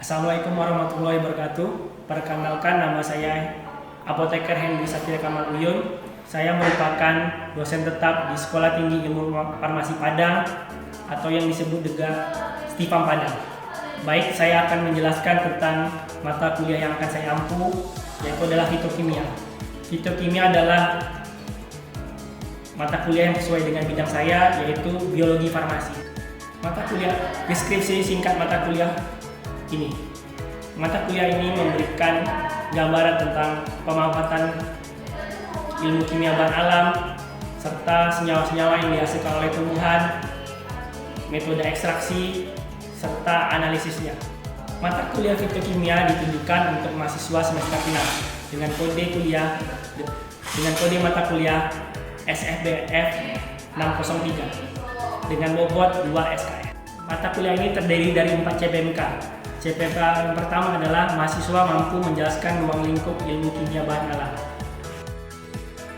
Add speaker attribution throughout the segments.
Speaker 1: Assalamualaikum warahmatullahi wabarakatuh. Perkenalkan, nama saya Apoteker Henry Satria Kamal Uyun. Saya merupakan dosen tetap di Sekolah Tinggi Ilmu Farmasi Padang atau yang disebut juga Stifam Padang. Baik, saya akan menjelaskan tentang mata kuliah yang akan saya ampu, yaitu adalah fitokimia. Fitokimia adalah mata kuliah yang sesuai dengan bidang saya, yaitu biologi farmasi. Mata kuliah, deskripsi singkat mata kuliah ini. Mata kuliah ini memberikan gambaran tentang pemanfaatan ilmu kimia bahan alam serta senyawa-senyawa yang dihasilkan oleh tumbuhan, metode ekstraksi serta analisisnya. Mata kuliah fitokimia ditujukan untuk mahasiswa semester final dengan kode mata kuliah SFBF 603 dengan bobot 2 SKS. Mata kuliah ini terdiri dari 4 CPMK. CPMK yang pertama adalah mahasiswa mampu menjelaskan ruang lingkup ilmu kimia bahan alam.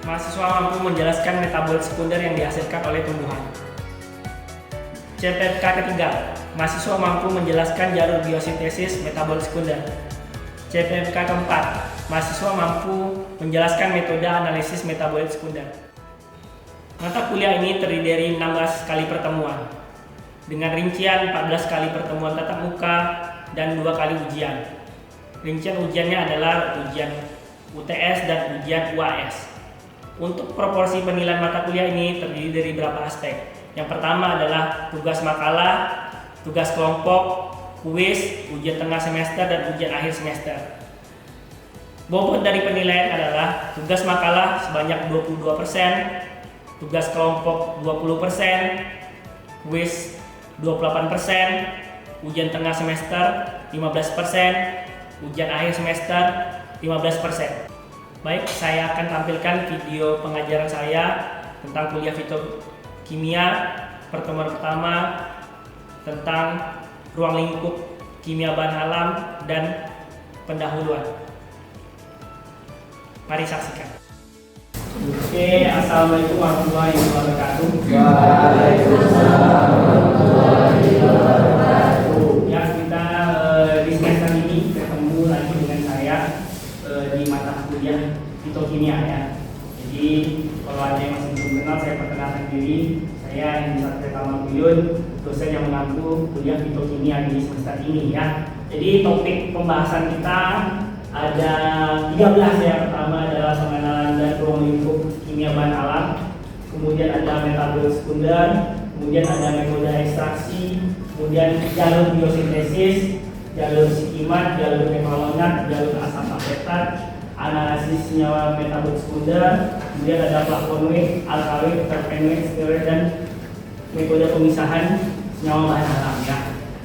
Speaker 1: Mahasiswa mampu menjelaskan metabolit sekunder yang dihasilkan oleh tumbuhan. CPMK ketiga, mahasiswa mampu menjelaskan jalur biosintesis metabolit sekunder. CPMK keempat, mahasiswa mampu menjelaskan metode analisis metabolit sekunder. Mata kuliah ini terdiri dari 16 kali pertemuan dengan rincian 14 kali pertemuan tatap muka dan 2 kali ujian. Rincian ujiannya adalah ujian UTS dan ujian UAS. Untuk proporsi penilaian mata kuliah ini terdiri dari beberapa aspek. Yang pertama adalah tugas makalah, tugas kelompok, kuis, ujian tengah semester dan ujian akhir semester. Bobot dari penilaian adalah tugas makalah sebanyak 22%, tugas kelompok 20%, kuis 28%, ujian tengah semester 15%, ujian akhir semester 15%. Baik, saya akan tampilkan video pengajaran saya tentang kuliah fitokimia. Pertemuan pertama tentang ruang lingkup kimia bahan alam dan pendahuluan. Mari saksikan. Oke, assalamualaikum warahmatullahi wabarakatuh. Waalaikumsalam warahmatullahi wabarakatuh. Ya, kita di semester ini ketemu lagi dengan saya di mata kuliah fitokimia ya. Jadi kalau ada yang masih belum kenal, saya perkenalkan diri. Saya Henry Satria Kamal Uyun, dosen yang mengampu kuliah fitokimia di semester ini ya. Jadi topik pembahasan kita ada 13 ya. Pertama adalah pengenalan dan ruang lingkup kimia bahan alam, kemudian ada metabolit sekunder, kemudian ada metode ekstraksi, kemudian jalur biosintesis, jalur sikimat, jalur kefalonat, jalur asam asetat, analisis senyawa metabolit sekunder, kemudian ada flavonoid, alkaloid, terpenoid, steroid, dan metode pemisahan senyawa bahan alam ya.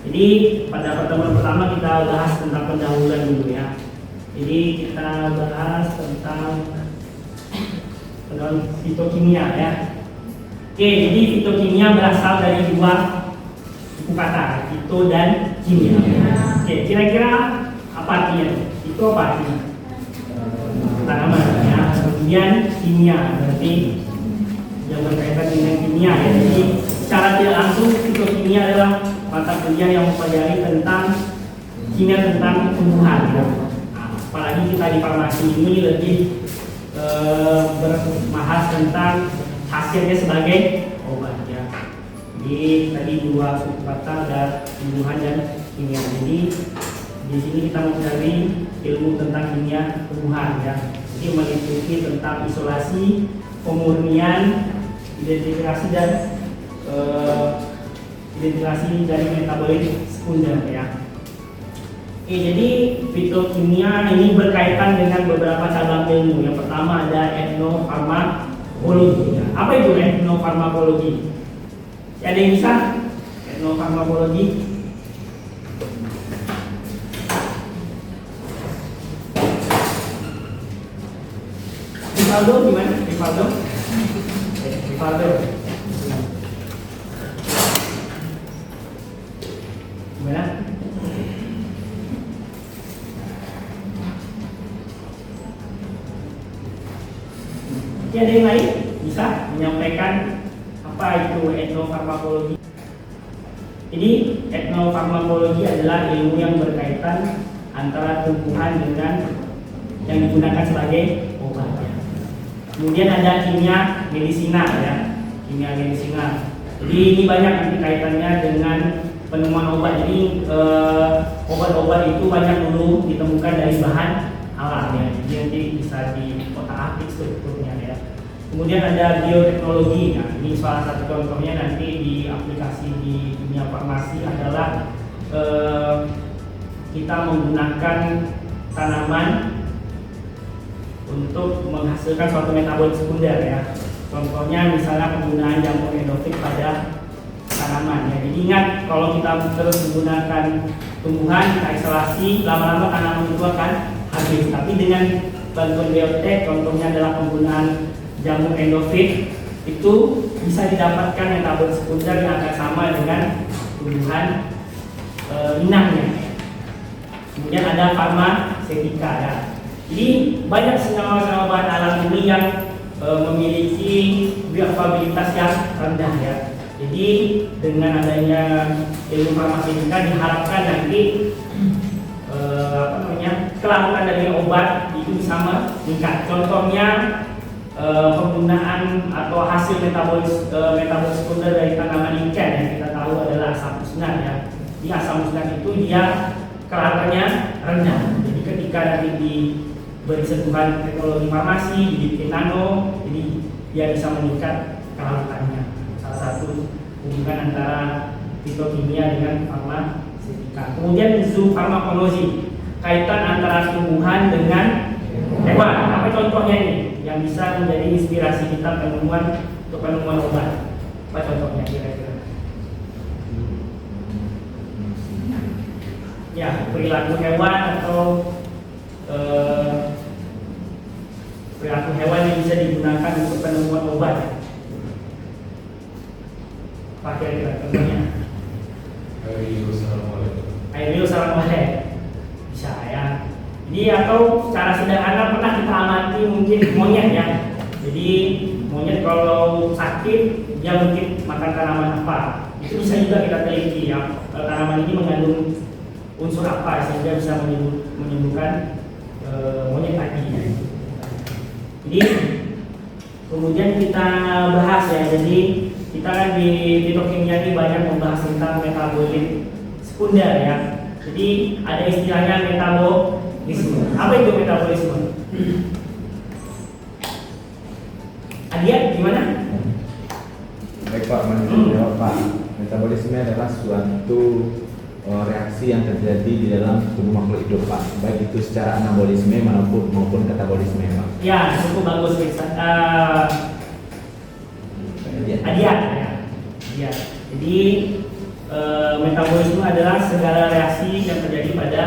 Speaker 1: Jadi pada pertemuan pertama kita bahas tentang pendahuluan dulu ya. Jadi kita bahas tentang fitokimia ya. Oke, jadi fitokimia berasal dari dua suku kata, fito dan kimia. Oke, kira-kira apa artinya? Fito apa artinya? Tanaman ya. Kemudian kimia berarti yang berkaitan dengan kimia ya. Jadi secara tidak langsung fitokimia adalah mata kuliah yang mempelajari tentang kimia tentang tumbuhan ya. Apalagi kita di farmasi ini lebih berbahas tentang hasilnya sebagai obat ya. Jadi tadi dua suku kata ada tumbuhan dan kimia. Jadi di sini kita mempelajari ilmu tentang kimia tumbuhan ya. Jadi meliputi tentang isolasi, pemurnian, identifikasi dan identifikasi dari metabolit sekunder ya. Jadi fitokimia ini berkaitan dengan beberapa cabang ilmu. Yang pertama ada etnofarmakologi. Apa itu etnofarmakologi? Ada yang bisa? etnofarmakologi. Rivaldo gimana? Rivaldo? Gimana? Ada yang lain bisa menyampaikan apa itu etnofarmakologi? Jadi etnofarmakologi adalah ilmu yang berkaitan antara tumbuhan dengan yang digunakan sebagai obat. Kemudian ada kimia medisina ya, kimia medisina. Jadi ini banyak nanti kaitannya dengan penemuan obat. Jadi obat-obat itu banyak dulu ditemukan dari bahan alam ya. Jadi nanti bisa diotak-atik strukturnya ya. Kemudian ada bioteknologi. Nah, ini salah satu contohnya nanti di aplikasi di dunia farmasi adalah kita menggunakan tanaman untuk menghasilkan suatu metabolit sekunder ya. Contohnya misalnya penggunaan jamu endofit pada tanaman ya. Jadi ingat, kalau kita terus menggunakan tumbuhan, kita isolasi, lama-lama tanaman itu akan habis. Tapi dengan bantuan biotek, contohnya adalah penggunaan jamu endofit, itu bisa didapatkan metabolit sekunder yang akan sama dengan tumbuhan inangnya. Kemudian ada farmasetika ya. Jadi banyak senyawa-senyawa bahan alam ini yang memiliki bioavailabilitas yang rendah ya. Jadi dengan adanya ilmu farmasetika diharapkan nanti kelangkaan dari obat itu bisa meningkat. Contohnya penggunaan atau hasil metabolit sekunder dari tanaman ikan yang kita tahu adalah asam musnat ya. Di asam musnat itu dia kelangkaannya rendah. Jadi ketika nanti diberi sentuhan teknologi farmasi, dibikin nano, jadi dia bisa meningkat kelangkaannya. Salah satu hubungan antara fitokimia dengan farmasetika. Kemudian zoofarmakologi, kaitan antara tumbuhan dengan hewan. Apa contohnya ini yang bisa menjadi inspirasi kita untuk penemuan obat? Apa contohnya kira-kira? Ya, perilaku hewan atau perilaku hewan yang bisa digunakan untuk penemuan obat. Apa kira-kira contohnya? Aerial salam oleh bisa ya. Jadi atau secara sederhana pernah kita amati mungkin monyet ya. Jadi monyet kalau sakit dia mungkin makan tanaman apa. Itu bisa juga kita teliti ya. Tanaman ini mengandung unsur apa sehingga bisa menyembuhkan monyet tadi ya. Jadi kemudian kita bahas ya. Jadi kita kan di fitokimia ini banyak membahas tentang metabolit sekunder ya. Jadi ada istilahnya metabolisme. Apa itu metabolisme? Adiat gimana?
Speaker 2: Baik Pak, menjawab Pak. Metabolisme adalah suatu reaksi yang terjadi di dalam tubuh makhluk hidup Pak, baik itu secara anabolisme maupun katabolisme Pak.
Speaker 1: Ya, cukup bagus Adiat ya. Adiat. Jadi metabolisme adalah segala reaksi yang terjadi pada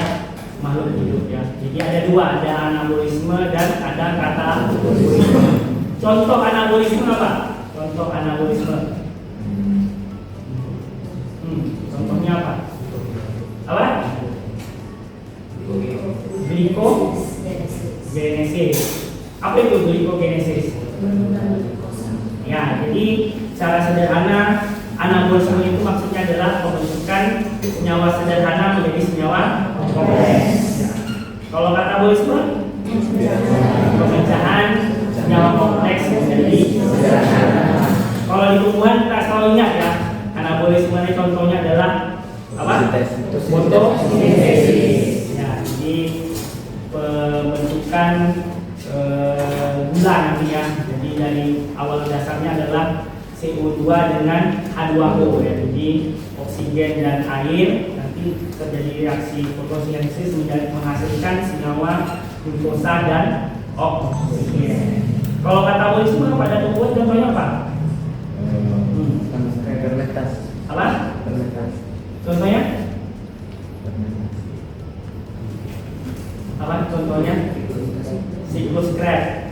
Speaker 1: makhluk hidup ya. Jadi ada dua, ada anabolisme dan ada katabolisme. Contoh anabolisme apa? Contoh anabolisme. Contohnya apa? Apa? Glikogenesis. Apa itu glikogenesis? Ya, jadi secara sederhana anabolisme itu maksudnya adalah pembentukan senyawa sederhana menjadi senyawa kompleks. Ya. Kalau katabolisme, pemecahan senyawa kompleks menjadi sederhana. Kalau di tumbuhan kita selalu ingat ya, anabolisme ini contohnya adalah apa? Fotosintesis. Ya, jadi pembentukan gula nanti ya. Jadi dari awal dasarnya adalah CO2 dengan H2O ya. Jadi oksigen dan air nanti terjadi reaksi fotosintesis menghasilkan senyawa glukosa dan oksigen. Kalau katabolisme pada tumbuhan contohnya apa?
Speaker 2: Fermentasi.
Speaker 1: Apa?
Speaker 2: Fermentasi.
Speaker 1: Contohnya apa? Contohnya siklus Krebs,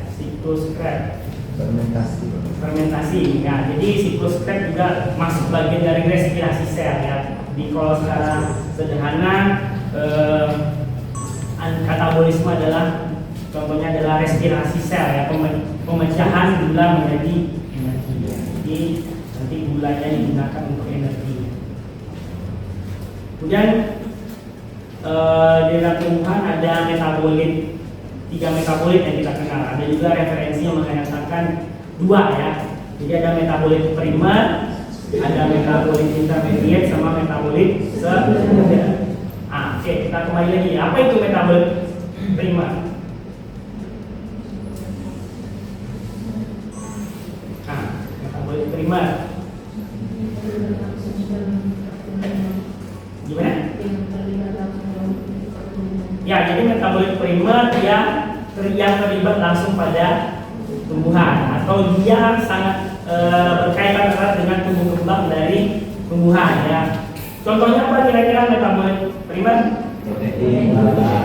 Speaker 1: fermentasi. Ya, jadi siklus Krebs juga masuk bagian dari respirasi sel ya. Jadi kalau secara sederhana katabolisme adalah contohnya adalah respirasi sel ya, pemecahan gula menjadi energi. Ya. Jadi nanti gulanya digunakan untuk energi. Kemudian di dalam tumbuhan ada metabolit, 3 metabolit yang kita kenal. Ada juga referensi yang mengatakan 2 ya. Jadi ada metabolit primer, ada metabolit intermediate, sama metabolit sekunder. Oke, kita kembali lagi. Apa itu metabolit primer? Metabolit primer. Gimana? Ya, jadi metabolit primer dia yang terlibat langsung pada tumbuhan, atau dia sangat berkaitan erat dengan tumbuh kembang dari tumbuhan ya. Contohnya apa kira-kira metabolit primer?
Speaker 2: Protein,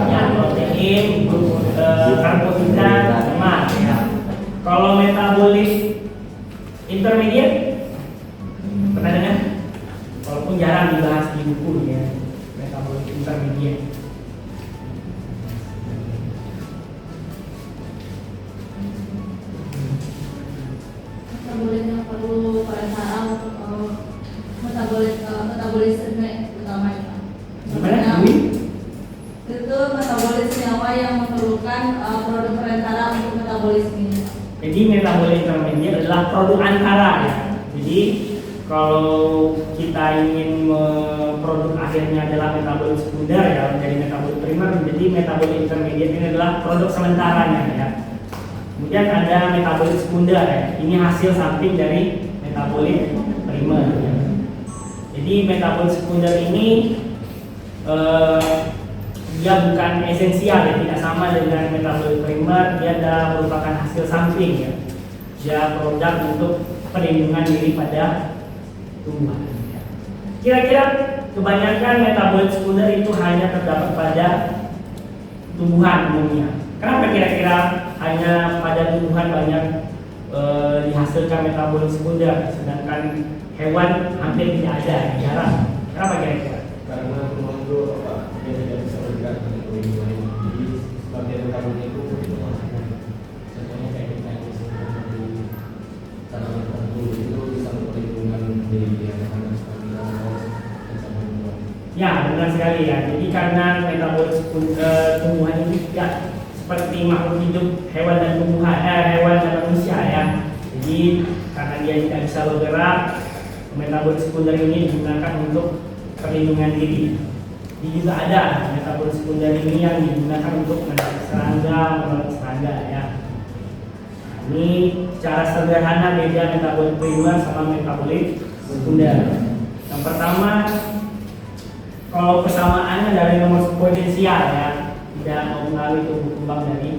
Speaker 1: Ya, protein, karbohidrat, lemak ya. Kalau metabolit intermediate pernah dengar? Walaupun jarang dibahas di buku ya, metabolit intermediate.
Speaker 3: Metabolit yang perlu perantara untuk metabolisme utamanya.
Speaker 1: Gimana?
Speaker 3: Itu metabolit senyawa yang memerlukan produk perantara untuk metabolisme.
Speaker 1: Jadi metabolit intermediate adalah produk antara ya. Jadi kalau kita ingin produk akhirnya adalah metabolit sekunder ya, dari metabolit primer, jadi metabolit intermediate ini adalah produk sementaranya ya. Kemudian ada metabolit sekunder ya. Ini hasil samping dari metabolit primer ya. Jadi metabolit sekunder ini dia bukan esensial ya, tidak sama dengan metabolit primer, dia adalah merupakan hasil samping ya. Dia produk untuk perlindungan diri pada tumbuhan. Kira-kira kebanyakan metabolit sekunder itu hanya terdapat pada tumbuhan umumnya. Kenapa kira-kira hanya pada tumbuhan banyak dihasilkan metabolit sekunder, sedangkan hewan hampir tidak ada, jarang. Kenapa kira-kira?
Speaker 4: Karena tumbuhan itu dia tidak bisa bergerak dengan perlindungan. Jadi bagian utamanya itu contohnya kayak kita di tanaman tertentu itu bisa perlindungan dari anak-anak seperti dan sama.
Speaker 1: Ya, benar sekali ya. Jadi karena metabolit tumbuhan ini tidak seperti makhluk hidup hewan dan tumbuhan, hewan dan manusia ya. Jadi karena dia tidak bisa bergerak, metabolit sekunder ini digunakan untuk perlindungan diri. Jadi juga ada metabolit sekunder ini yang digunakan untuk menarik serangga ya. Nah, ini secara sederhana beda metabolit primer sama metabolit sekunder. Yang pertama, kalau persamaannya dari nomor potensial ya, tidak mempengaruhi tumbuh kembang dari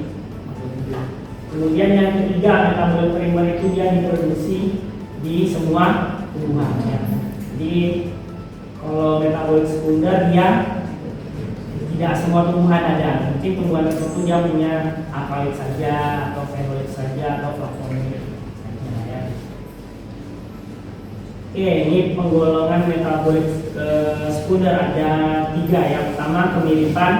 Speaker 1: makhluk hidup. Kemudian yang ketiga, metabolit primer itu dia diproduksi di semua tumbuhan ya. Jadi kalau metabolit sekunder dia tidak semua tumbuhan ada. Mungkin tumbuhan tertentu dia punya alkaloid saja, atau fenolit saja, atau flavonoid saja ya. Oke, ini penggolongan metabolit sekunder ada 3. Yang pertama kemiripan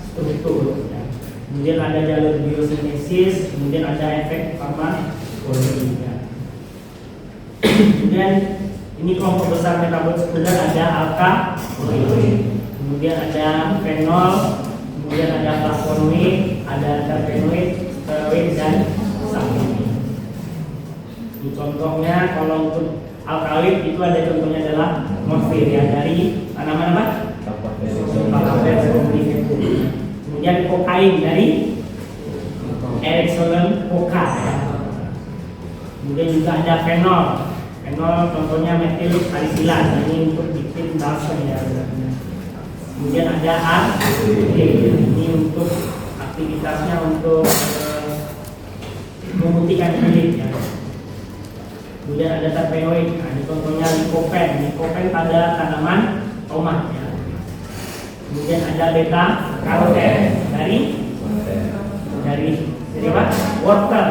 Speaker 1: struktur ya. Kemudian ada jalur biosintesis, kemudian ada efek farmakologi ya. Kemudian ini kelompok besar metabolit sekunder ada alkaloid, kemudian ada fenol, kemudian ada flavonoid, ada terpenoid, steroid, dan sapinoid. Ini contohnya kalau untuk alkaloid itu ada contohnya adalah morfin ya, dari tanaman apa? Papaver somniferum. Kemudian kokain dari Erixonium coca ya. Kemudian juga ada fenol. Fenol contohnya metil salisilat, ini untuk bikin balsam ya. Kemudian ada ini untuk aktivitasnya untuk memutihkan kulit ya. Kemudian ada terpenoid, nah, ini contohnya likopen pada tanaman tomat ya. Kemudian ada beta karoten dari apa? Wortel.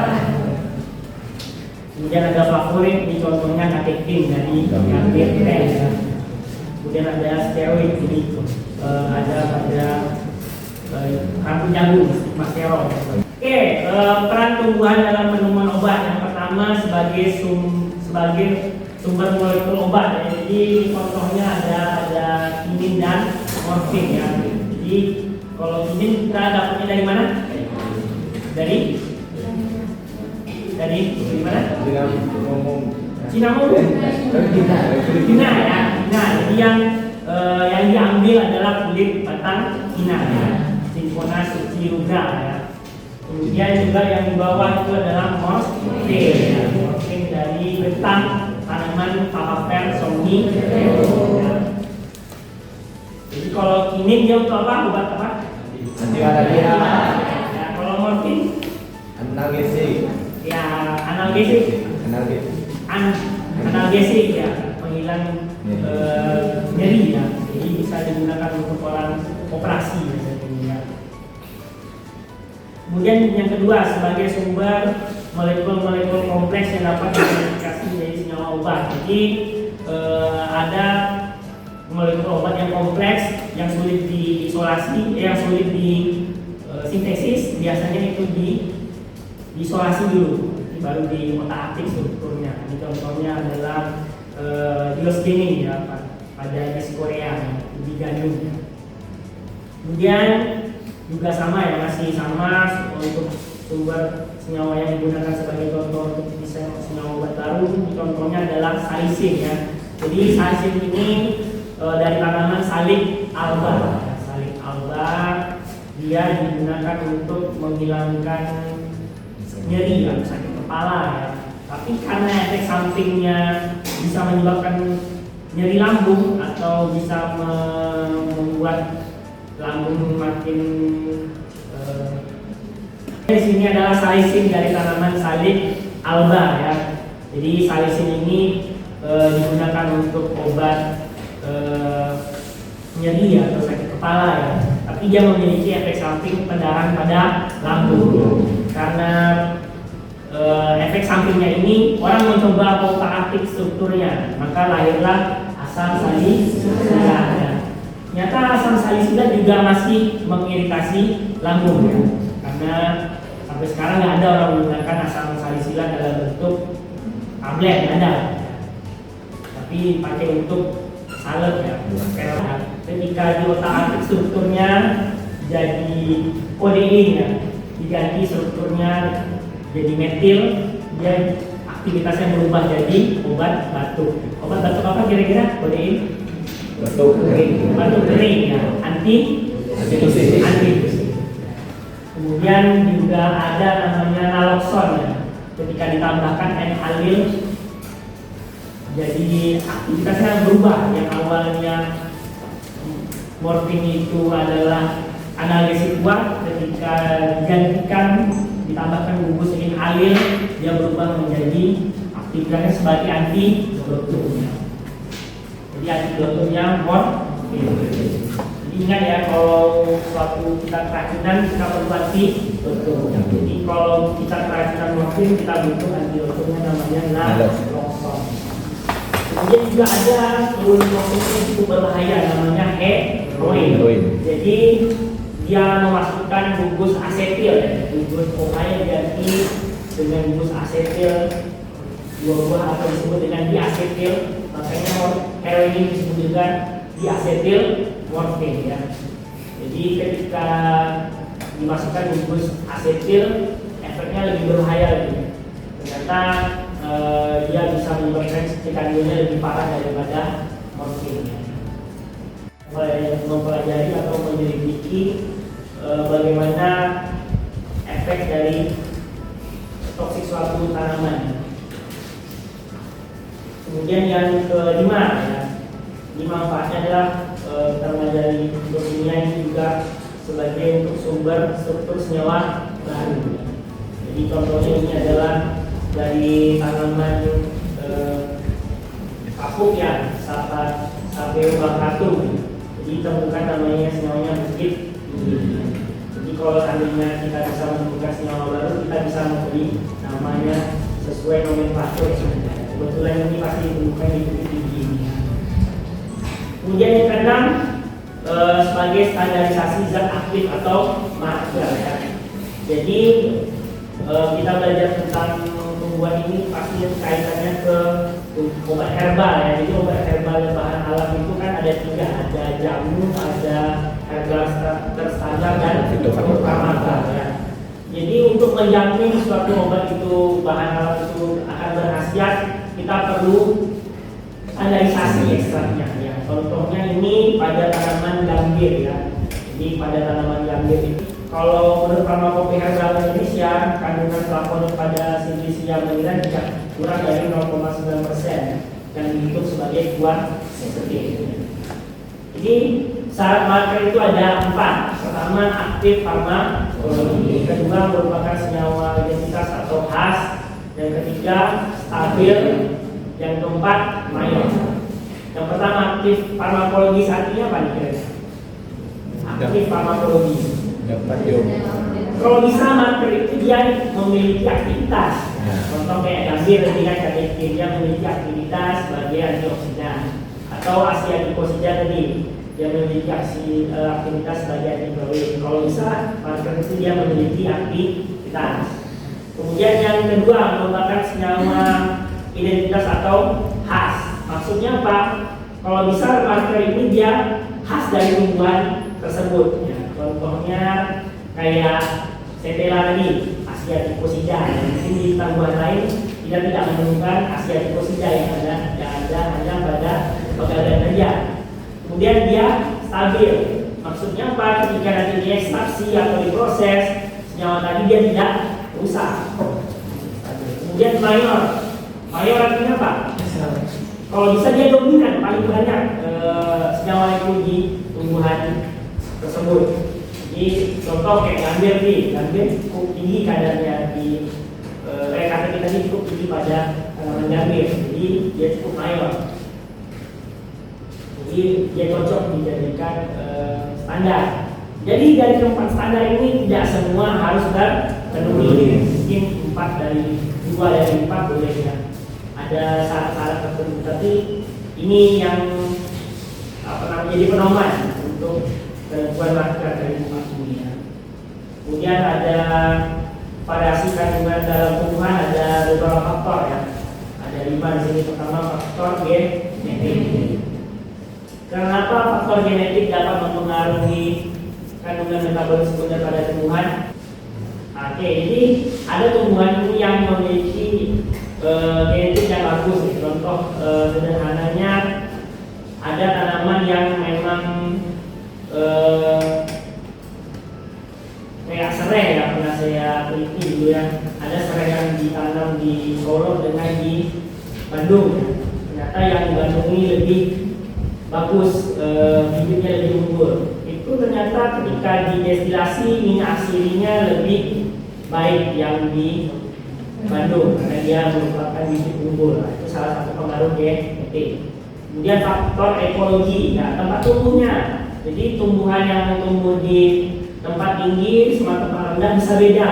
Speaker 1: Kemudian ada flavonoid, ini contohnya katekin dari gamete ya. Kemudian ada steroid, ini ada pada rambut jagung, stigmasterol. Oke, peran tumbuhan dalam penemuan obat. Yang pertama sebagai sumber molekul obat ya. Jadi contohnya ada kinin dan morfin ya. Jadi kalau kinin kita dapatnya dari mana? Dari mana? Cinnamon. Cina ya. Cina. Jadi yang diambil adalah kulit batang Cina ya. Sinfona suciruga ya. Kemudian juga yang di bawah itu adalah morfin ya. Morfin dari getah tanaman papaver somni ya. Jadi kalau kinin dia untuk apa? Obat apa?
Speaker 2: Antimalaria.
Speaker 1: Ya, kalau morfin
Speaker 2: Analgesik.
Speaker 1: ya analgesik. Analgesik ya, penghilang nyeri ya. Jadi bisa digunakan untuk orang operasi ya. Kemudian yang kedua sebagai sumber molekul-molekul kompleks yang dapat diidentifikasi menjadi senyawa obat. Jadi ada molekul obat yang kompleks, yang sulit diisolasi, yang sulit disintesis, biasanya itu diisolasi dulu, baru diotak-atik strukturnya. Ini contohnya adalah diosgenin ya, pada Korea, di gandum. Kemudian juga sama ya, masih sama untuk sumber senyawa yang digunakan sebagai contoh untuk bisa senyawa obat baru. Contohnya adalah salisin ya. Jadi salisin ini dari tanaman salik alba. Salik alba dia digunakan untuk menghilangkan nyeri ya, sakit kepala ya. Tapi karena efek sampingnya bisa menyebabkan nyeri lambung atau bisa membuat lambung makin di sini adalah salisin dari tanaman salik alba ya. Jadi salisin ini digunakan untuk obat nyeri atau sakit kepala ya. Tapi dia memiliki efek samping pendarahan pada lambung. Karena efek sampingnya ini orang mencoba otak-atik strukturnya, maka lahirlah asam salisilida. Ternyata asam salisilida juga masih mengiritasi lambung ya. Karena sampai sekarang nggak ada orang menggunakan asam salisilida dalam bentuk tablet, nggak ada. Tapi pakai untuk salep ya. Ketika di otak-atik strukturnya jadi kodein ya, diganti strukturnya jadi metil, dia aktivitasnya berubah jadi obat batuk. Obat batuk apa kira-kira? Kodein?
Speaker 2: Batuk kering.
Speaker 1: Batuk kering ya, antitusik. Kemudian juga ada namanya naloxon ya. Ketika ditambahkan N-alil, jadi aktivitasnya berubah. Yang awalnya morfin itu adalah analgesik kuat, ketika digantikan ditambahkan gugus N-alil, dia berubah menjadi aktivitasnya sebagai antidotum. Jadi antidotumnya morfin. Jadi ingat ya, kalau suatu kita keracunan kita perlu antidotum. Jadi kalau kita keracunan morfin kita butuh antidotumnya, namanya naloxon. Kemudian juga ada morfin yang cukup berbahaya, namanya heroin. Jadi dia memasukkan gugus asetil ya. Gugus OA diganti dengan gugus asetil, dua buah atau disebut dengan diasetil. Makanya heroin ini disebut juga diasetil morfin ya. Jadi ketika dimasukkan gugus asetil, efeknya lebih berbahaya lagi. Ternyata dia bisa menyebabkan kecanduannya lebih parah daripada morfin ya. Mempelajari atau menyelidiki bagaimana efek dari toksik suatu tanaman. Kemudian yang kelima ya, manfaatnya adalah terpelajari untuk kimia ini juga sebagai untuk sumber struktur senyawa baru. Jadi contohnya ini adalah dari tanaman kapuk ya, sapat Phyllobacatum. Jadi temukan namanya senyawanya bukit. Jadi kalau seandainya kita bisa menemukan senyawa baru, kita bisa memberi namanya sesuai nomenklatur. Kebetulan ini pasti ditemukan di bukit tinggi ini. Kemudian yang keenam, sebagai standarisasi zat aktif atau marker ya. Jadi kita belajar tentang tumbuhan ini pasti kaitannya ke obat herbal ya. Jadi obat herbal dan bahan alam itu kan ada tiga, ada jamu, ada herbal terstandar dan fitofarmaka ya. Jadi untuk menjamin suatu obat itu bahan alam itu akan berkhasiat, kita perlu standarisasi ekstraknya ya. Contohnya ini pada tanaman gambir ya. Jadi pada tanaman gambir itu kalau menurut Farmakope Herbal Indonesia, kandungan flavonol pada Silicium melira tidak kurang dari 0,9% yang dihitung sebagai kuat sensitif. Jadi syarat marker itu ada 4. Pertama, aktif farmakologi. Kedua, merupakan senyawa identitas atau khas. Yang ketiga, stabil. Yang keempat, mayor. Yang pertama, aktif farmakologi artinya apa nih kira-kira? Aktif farmakologi. Kalau bisa marker itu dia memiliki aktivitas. Contoh kayak gambir tadi kan dia memiliki aktivitas sebagai antioksidan, atau asiadiposida tadi dia memiliki aktivitas sebagai antiprotein. Kalau bisa marker itu dia memiliki aktivitas. Kemudian yang kedua merupakan senyawa identitas atau khas. Maksudnya apa? Kalau bisa marker ini dia khas dari tumbuhan tersebut. Ya. Contohnya kayak setela tadi, asiadiposida. Mungkin di tumbuhan lain kita tidak menemukan asiadiposida yang ada hanya pada pegadaian saja. Kemudian dia stabil. Maksudnya apa? Ketika nanti diekstraksi atau diproses, senyawa tadi dia tidak rusak. Kemudian mayor. Mayor artinya apa? Kalau bisa dia dominan paling banyak senyawa itu di tumbuhan tersebut. Jadi contoh kayak gambir nih, gambir cukup tinggi kadarnya di kata kita ini cukup tinggi pada tanaman gambir. Jadi dia cukup mayor. Jadi dia cocok dijadikan standar. Jadi dari keempat standar ini tidak semua harus terpenuhi. Mungkin 2 dari 4 boleh ya. Ada syarat-syarat tertentu, tapi ini yang jadi pedoman untuk penentuan marker dari tumbuhan ini ya. Kemudian ada variasi kandungan dalam tumbuhan, ada beberapa faktor ya. Ada 5 di sini. Pertama faktor genetik. Kenapa faktor genetik dapat mempengaruhi kandungan metabolis sekunder pada tumbuhan? Oke, jadi ada tumbuhan ini yang memiliki genetik yang bagus. Contoh sederhananya ada tanaman yang memang kayak serai ya, pernah saya teliti dulu ya. Ada serai yang ditanam di Solo dengan di Bandung ya. Ternyata yang di Bandung ini lebih bagus, bibitnya lebih unggul. Itu ternyata ketika didestilasi minyak aslinya lebih baik yang di Bandung karena dia merupakan bibit unggul. Itu salah satu pengaruh genetik. Kemudian faktor ekologi, ya, tempat tumbuhnya. Jadi tumbuhan yang tumbuh di tempat tinggi sama tempat rendah bisa beda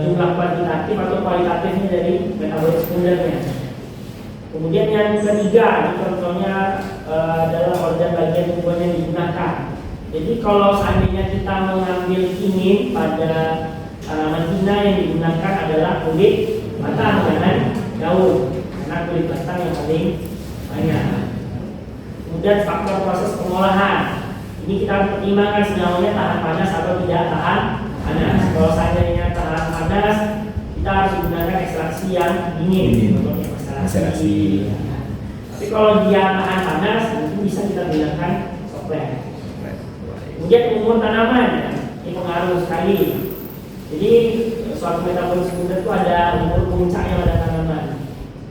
Speaker 1: jumlah kuantitatif atau kualitatifnya dari metabolis sekundernya. Kemudian yang ketiga, ini contohnya adalah organ bagian tumbuhan yang digunakan. Jadi kalau seandainya kita mengambil kinin pada tanaman hina, yang digunakan adalah kulit batang, jangan daun, karena kulit batang yang paling banyak. Kemudian faktor proses pengolahan. Ini kita pertimbangkan senyawanya tahan panas atau tidak tahan panas. Kalau seandainya tahan panas, kita harus menggunakan ekstraksi yang dingin untuk ekstraksi. Tapi kalau dia tahan panas, mungkin bisa kita gunakan soplet. Kemudian umur tanaman, ini pengaruh sekali. Jadi suatu metabolis sekunder itu ada umur puncaknya pada tanaman.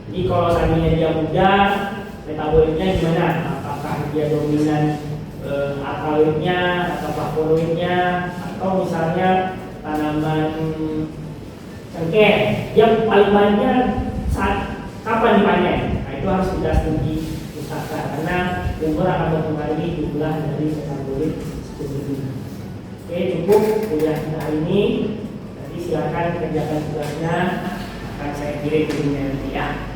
Speaker 1: Jadi kalau seandainya dia muda, metabolisnya gimana? Apakah dia dominan alkaloidnya atau flavonoidnya, atau misalnya tanaman cengkeh, dia paling banyak saat kapan dipanen? Nah, itu harus kita studi usahakan karena tumor akan mempengaruhi jumlah dari metabolit sekunder. Oke, cukup kuliah kita hari ini. Nanti silakan kerjakan tugasnya, akan saya kirim ke dunia nanti ya.